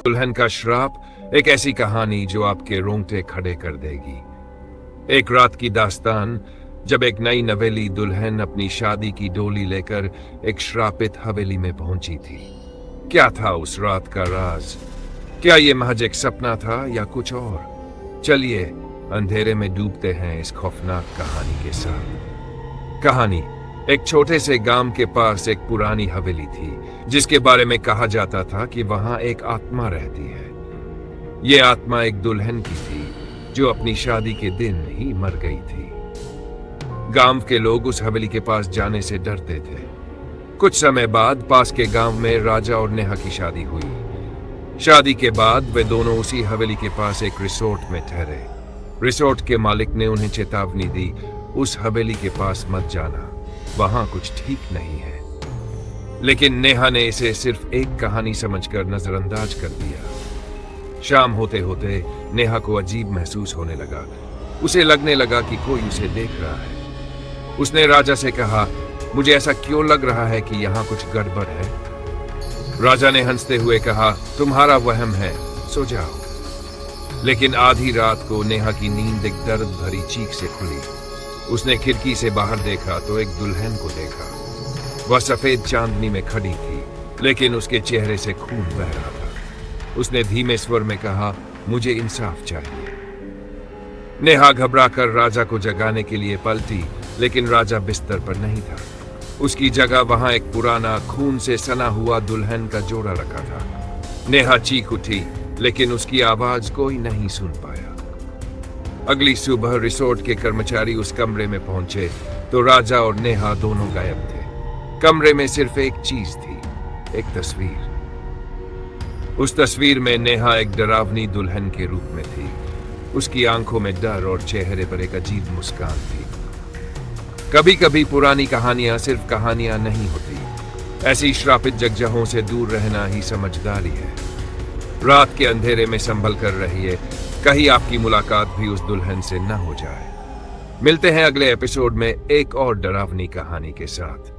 दुल्हन का श्राप, एक ऐसी कहानी जो आपके रोंगटे खड़े कर देगी। एक रात की दास्तान, जब एक नई नवेली दुल्हन अपनी शादी की डोली लेकर एक श्रापित हवेली में पहुंची थी। क्या था उस रात का राज? क्या ये महज एक सपना था या कुछ और? चलिए अंधेरे में डूबते हैं इस खौफनाक कहानी के साथ। कहानी एक छोटे से गांव के पास एक पुरानी हवेली थी, जिसके बारे में कहा जाता था कि वहां एक आत्मा रहती है। ये आत्मा एक दुल्हन की थी जो अपनी शादी के दिन ही मर गई थी। गांव के लोग उस हवेली के पास जाने से डरते थे। कुछ समय बाद पास के गांव में राजा और नेहा की शादी हुई। शादी के बाद वे दोनों उसी हवेली के पास एक रिसोर्ट में ठहरे। रिसोर्ट के मालिक ने उन्हें चेतावनी दी, उस हवेली के पास मत जाना, वहां कुछ ठीक नहीं है। लेकिन नेहा ने इसे सिर्फ एक कहानी समझकर नजरअंदाज कर दिया। शाम होते होते नेहा को अजीब महसूस होने लगा। उसे लगने लगा कि कोई उसे देख रहा है। उसने राजा से कहा, मुझे ऐसा क्यों लग रहा है कि यहाँ कुछ गड़बड़ है? राजा ने हंसते हुए कहा, तुम्हारा वहम है, सो जाओ। लेकिन आधी रात को नेहा की नींद एक दर्द भरी चीख से खुली। उसने खिड़की से बाहर देखा तो एक दुल्हन को देखा। वह सफेद चांदनी में खड़ी थी, लेकिन उसके चेहरे से खून बह रहा था। उसने धीमे स्वर में कहा, मुझे इंसाफ चाहिए। नेहा घबराकर राजा को जगाने के लिए पलटी, लेकिन राजा बिस्तर पर नहीं था। उसकी जगह वहां एक पुराना खून से सना हुआ दुल्हन का जोड़ा रखा था। नेहा चीख उठी, लेकिन उसकी आवाज कोई नहीं सुन पाया। अगली सुबह रिसोर्ट के कर्मचारी उस कमरे में पहुंचे तो राजा और नेहा दोनों गायब थे। कमरे में सिर्फ एक चीज थी, एक तस्वीर। उस तस्वीर में नेहा एक डरावनी दुल्हन के रूप में थी। उसकी आंखों में डर और चेहरे पर एक अजीब मुस्कान थी। कभी कभी पुरानी कहानियां सिर्फ कहानियां नहीं होती। ऐसी श्रापित जगहों से दूर रहना ही समझदारी है। रात के अंधेरे में संभल कर रहिए, कहीं आपकी मुलाकात भी उस दुल्हन से न हो जाए। मिलते हैं अगले एपिसोड में एक और डरावनी कहानी के साथ।